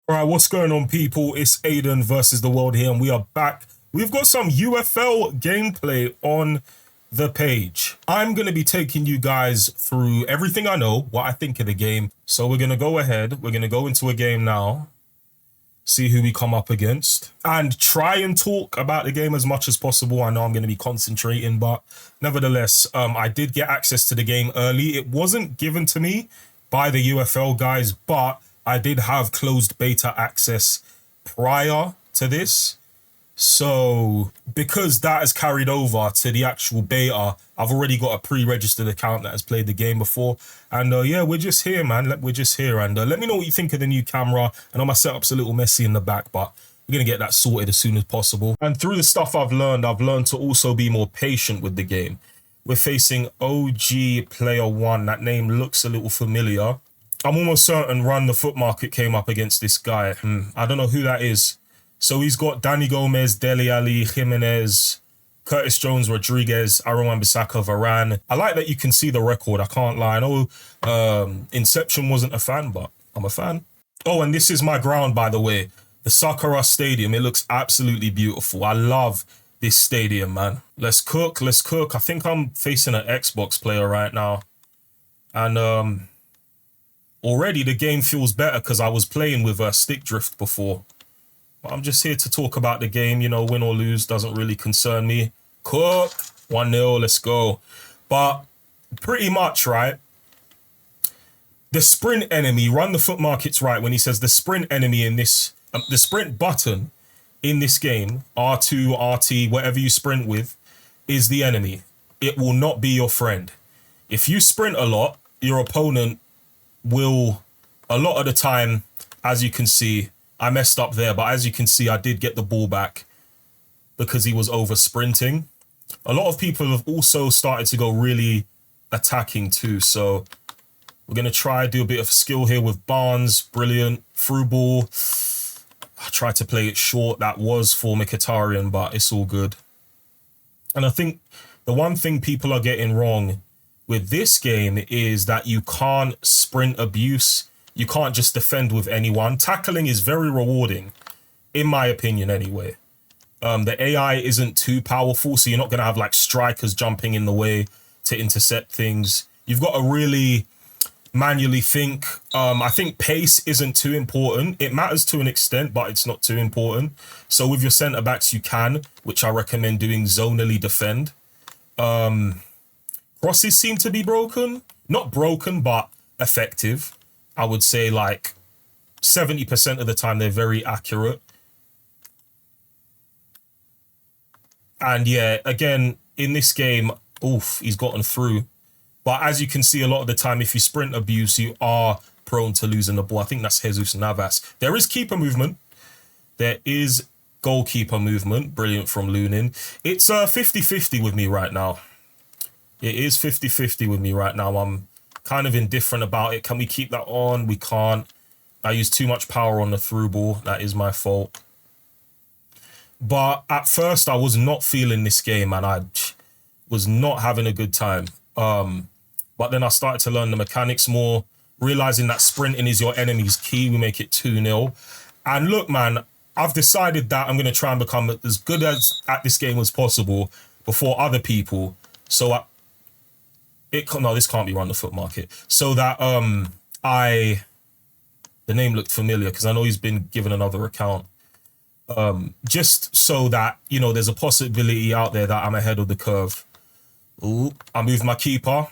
All right, what's going on, people? It's Aiden versus the world here, and we are back. We've got some UFL gameplay on the page. I'm going to be taking you guys through everything I know, what I think of the game. So we're going to go ahead. We're going to go into a game now, see who we come up against, and try and talk about the game as much as possible. I know I'm going to be concentrating, but nevertheless, I did get access to the game early. It wasn't given to me by the UFL guys, but I did have closed beta access prior to this. So because that has carried over to the actual beta, I've already got a pre-registered account that has played the game before. And yeah, we're just here, man. We're just here. And let me know what you think of the new camera. I know my setup's a little messy in the back, but we're going to get that sorted as soon as possible. And through the stuff I've learned to also be more patient with the game. We're facing OG Player 1. That name looks a little familiar. I'm almost certain Run the Foot Market came up against this guy. I don't know who that is. So he's got Danny Gomez, Dele Alli, Jimenez, Curtis Jones, Rodriguez, Aaron Wan-Bissaka, Varane. I like that you can see the record. I can't lie. I know Inception wasn't a fan, but I'm a fan. Oh, and this is my ground, by the way. The Sakura Stadium. It looks absolutely beautiful. I love this stadium, man. Let's cook. Let's cook. I think I'm facing an Xbox player right now. And already the game feels better because I was playing with stick drift before. But I'm just here to talk about the game. You know, win or lose doesn't really concern me. Cook. 1-0. Let's go. But pretty much, right? The sprint enemy, Run the Foot Market's right when he says the sprint enemy in this, the sprint button in this game, R2, RT, whatever you sprint with, is the enemy. It will not be your friend. If you sprint a lot, your opponent will, a lot of the time, as you can see, I messed up there, but as you can see, I did get the ball back because he was over sprinting. A lot of people have also started to go really attacking too, so we're going to try do a bit of skill here with Barnes. Brilliant. Through ball. I tried to play it short. That was for Mkhitaryan, but it's all good. And I think the one thing people are getting wrong with this game is that you can't sprint abuse. You can't just defend with anyone. Tackling is very rewarding, in my opinion anyway. The AI isn't too powerful, so you're not going to have like strikers jumping in the way to intercept things. You've got to really manually think. I think pace isn't too important. It matters to an extent, but it's not too important. So with your centre backs, you can, which I recommend doing zonally defend. Crosses seem to be broken. Not broken, but effective. I would say like 70% of the time they're very accurate. And yeah, again, in this game, oof, he's gotten through. But as you can see, a lot of the time, if you sprint abuse, you are prone to losing the ball. I think that's Jesus Navas. There is keeper movement. There is goalkeeper movement. Brilliant from Lunin. It's 50-50 with me right now. It is 50-50 with me right now. I'm kind of indifferent about it. Can we keep that on? We can't. I used too much power on the through ball. That is my fault. But at first, I was not feeling this game, and I was not having a good time. But then I started to learn the mechanics more, realizing that sprinting is your enemy's key. We make it 2-0. And look, man, I've decided that I'm going to try and become as good as at this game as possible before other people. So no, this can't be Run the Foot Market. So that the name looked familiar because I know he's been given another account. Just so that, you know, there's a possibility out there that I'm ahead of the curve. Ooh, I moved my keeper.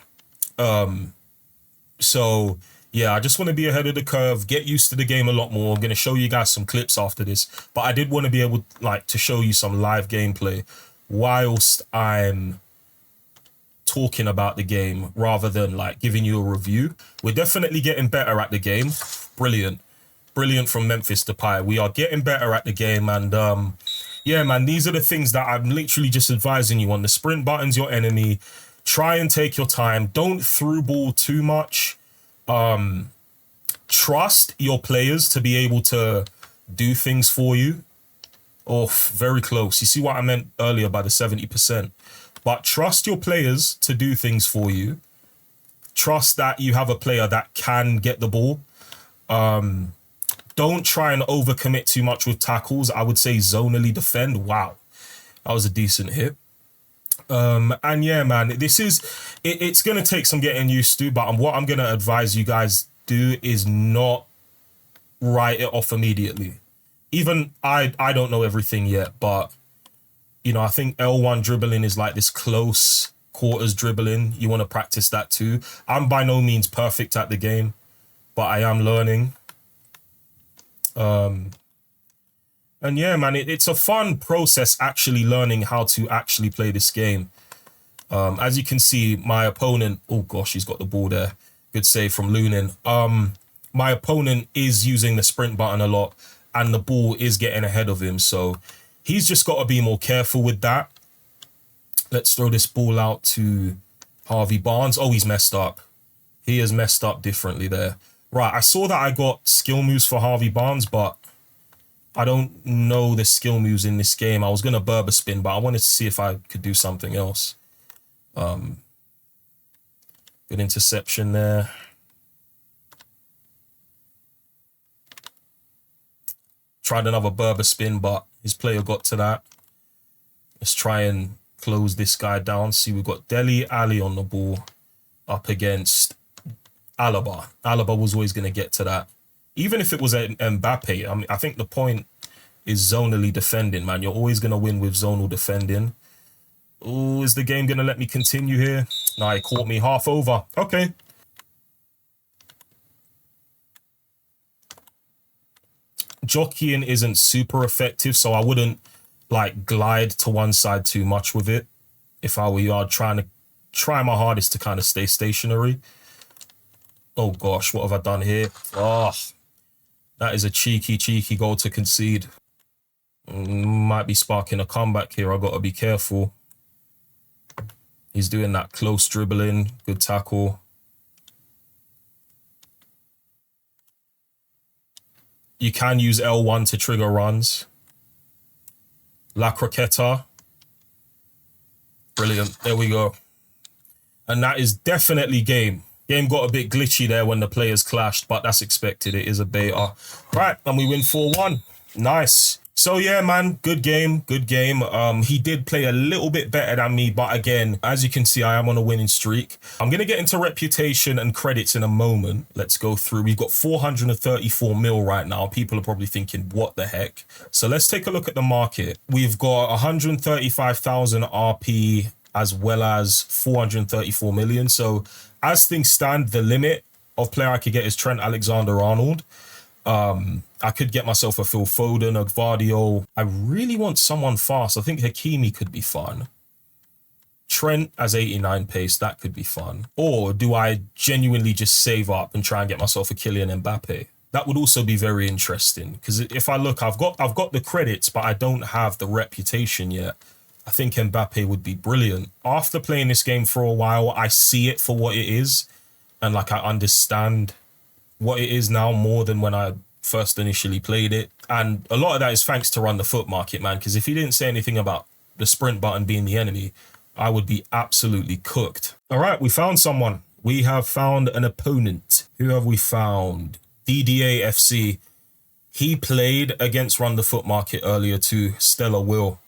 So yeah, I just want to be ahead of the curve, get used to the game a lot more. I'm going to show you guys some clips after this, but I did want to be able like to show you some live gameplay whilst I'm talking about the game rather than like giving you a review. We're definitely getting better at the game. Brilliant. Brilliant from Memphis Depay. We are getting better at the game, and yeah, man, these are the things that I'm literally just advising you on. The sprint button's your enemy. Try and take your time. Don't through ball too much. Trust your players to be able to do things for you. Oh, very close. You see what I meant earlier by the 70%. But trust your players to do things for you. Trust that you have a player that can get the ball. Don't try and overcommit too much with tackles. I would say zonally defend. Wow, that was a decent hit. And yeah, man, this is it's gonna take some getting used to, but what I'm gonna advise you guys do is not write it off immediately. Even I don't know everything yet, but you know, I think L1 dribbling is like this close quarters dribbling. You want to practice that too. I'm by no means perfect at the game, but I am learning. And yeah, man, it's a fun process actually learning how to actually play this game. As you can see, my opponent, oh gosh, he's got the ball there. Good save from Lunin. My opponent is using the sprint button a lot and the ball is getting ahead of him. So he's just got to be more careful with that. Let's throw this ball out to Harvey Barnes. Oh, he's messed up. He has messed up differently there. Right, I saw that I got skill moves for Harvey Barnes, but I don't know the skill moves in this game. I was going to Berber spin, but I wanted to see if I could do something else. Good interception there. Tried another Berber spin, but his player got to that. Let's try and close this guy down. See, we've got Dele Alli on the ball up against Alaba. Alaba was always going to get to that. Even if it was Mbappe, I mean, I think the point is zonally defending, man. You're always going to win with zonal defending. Oh, is the game going to let me continue here? No, it caught me half over. Okay. Jockeying isn't super effective, so I wouldn't like glide to one side too much with it. If I were you, I'd try my hardest to kind of stay stationary. Oh gosh, what have I done here? Oh, that is a cheeky goal to concede. Might be sparking a comeback here. I've got to be careful. He's doing that close dribbling. Good tackle. You can use L1 to trigger runs. La Croqueta. Brilliant. There we go. And that is definitely game. Game got a bit glitchy there when the players clashed, but that's expected. It is a beta. Right, and we win 4-1. Nice. So yeah, man, good game, good game. He did play a little bit better than me, but again, as you can see, I am on a winning streak. I'm going to get into reputation and credits in a moment. Let's go through. We've got 434 mil right now. People are probably thinking, what the heck? So let's take a look at the market. We've got 135,000 RP as well as 434 million. So as things stand, the limit of player I could get is Trent Alexander-Arnold. I could get myself a Phil Foden, a Gvardiol. I really want someone fast. I think Hakimi could be fun. Trent as 89 pace, that could be fun. Or do I genuinely just save up and try and get myself a Kylian Mbappe? That would also be very interesting, because if I look, I've got the credits, but I don't have the reputation yet. I think Mbappe would be brilliant. After playing this game for a while, I see it for what it is, and like I understand what it is now more than when I first initially played it. And a lot of that is thanks to Run the Foot Market, man, because if he didn't say anything about the sprint button being the enemy, I would be absolutely cooked. All right, we found someone. We have found an opponent. Who have we found? DDA FC. He played against Run the Foot Market earlier too. Stella Will.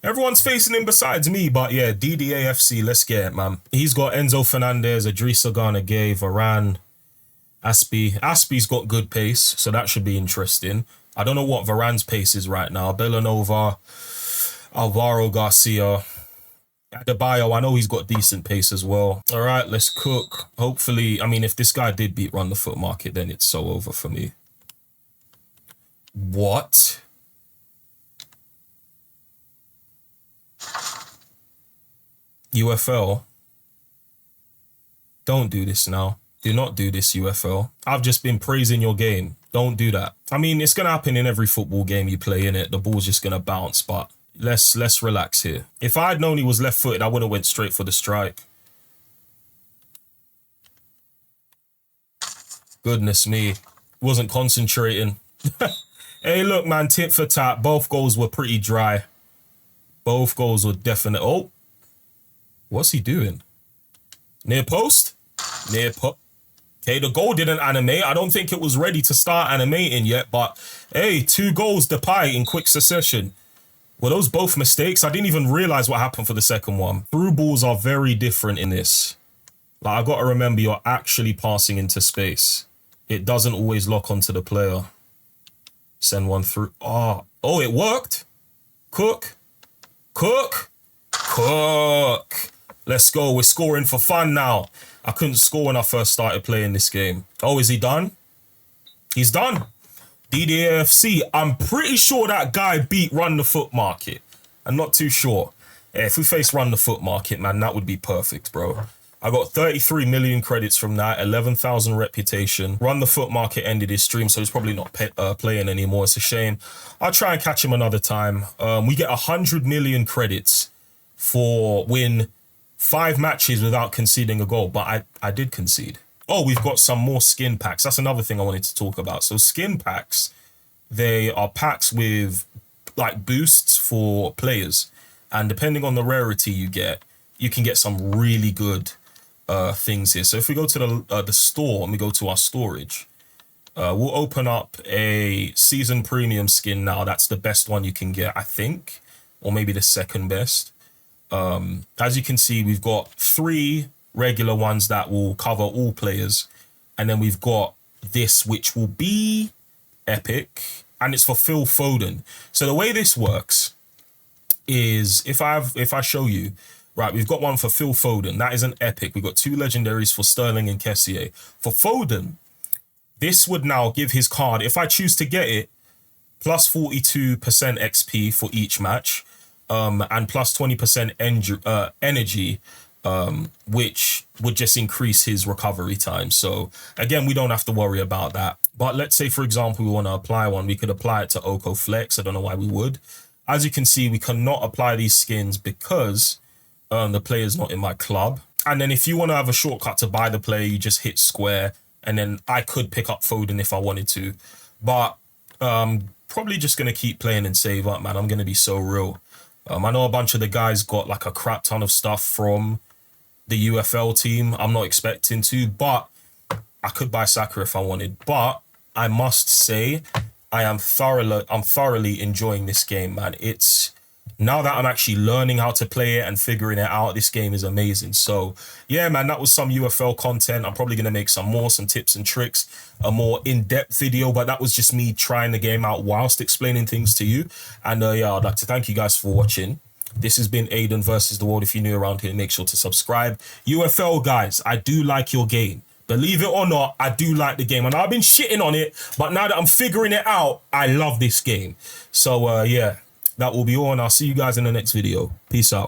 Everyone's facing him besides me, but yeah, DDA FC, let's get it, man. He's got Enzo Fernandez, Idrissa Gana Gueye, Varane, Aspi. Aspi's got good pace, so that should be interesting. I don't know what Varane's pace is right now. Bellanova, Alvaro Garcia, Adebayo, I know he's got decent pace as well. All right, let's cook. Hopefully, I mean, if this guy did beat Run the Foot Market, then it's so over for me. What? UFL? Don't do this now. Do not do this, UFL. I've just been praising your game. Don't do that. I mean, it's going to happen in every football game you play, innit? The ball's just going to bounce, but let's relax here. If I had known he was left-footed, I would have went straight for the strike. Goodness me. Wasn't concentrating. Hey, look, man, tit for tat. Both goals were pretty dry. Both goals were definite. Oh, what's he doing? Near post? Near post. Okay, the goal didn't animate. I don't think it was ready to start animating yet, but hey, 2 goals, Depay in quick succession. Were those both mistakes? I didn't even realize what happened for the second one. Through balls are very different in this. Like, I got to remember you're actually passing into space. It doesn't always lock onto the player. Send one through. Oh, it worked. Cook. Let's go. We're scoring for fun now. I couldn't score when I first started playing this game. Oh, is he done? He's done. DDAFC. I'm pretty sure that guy beat Run the Foot Market. I'm not too sure. Yeah, if we face Run the Foot Market, man, that would be perfect, bro. I got 33 million credits from that, 11,000 reputation. Run the Foot Market ended his stream, so he's probably not playing anymore. It's a shame. I'll try and catch him another time. We get 100 million credits for win 5 matches without conceding a goal, but I did concede. Oh, we've got some more skin packs. That's another thing I wanted to talk about. So skin packs, they are packs with like boosts for players. And depending on the rarity you get, you can get some really good things here. So if we go to the store and we go to our storage, we'll open up a season premium skin now. That's the best one you can get, I think, or maybe the second best. As you can see, we've got 3 regular ones that will cover all players, and then we've got this, which will be epic, and it's for Phil Foden. So the way this works is if I show you, right, we've got one for Phil Foden. That is an epic. We've got 2 legendaries for Sterling and Kessié. For Foden, this would now give his card, if I choose to get it, plus 42% XP for each match, and plus 20% energy, which would just increase his recovery time. So again, we don't have to worry about that. But let's say, for example, we want to apply one. We could apply it to Oko Flex. I don't know why we would. As you can see, we cannot apply these skins because the player's not in my club. And then if you want to have a shortcut to buy the player, you just hit square. And then I could pick up Foden if I wanted to. But probably just going to keep playing and save up, man. I'm going to be so real. I know a bunch of the guys got like a crap ton of stuff from the UFL team. I'm not expecting to, but I could buy Saka if I wanted. But I must say, I'm thoroughly enjoying this game, man. It's now that I'm actually learning how to play it and figuring it out, this game is amazing. So yeah, man, that was some UFL content. I'm probably going to make some tips and tricks, a more in-depth video, but that was just me trying the game out whilst explaining things to you. And yeah, I'd like to thank you guys for watching. This has been Aiden versus the world. If you're new around here, make sure to subscribe. UFL guys, I do like your game. Believe it or not, I do like the game. And I've been shitting on it, but now that I'm figuring it out, I love this game. So yeah, that will be all, and I'll see you guys in the next video. Peace out.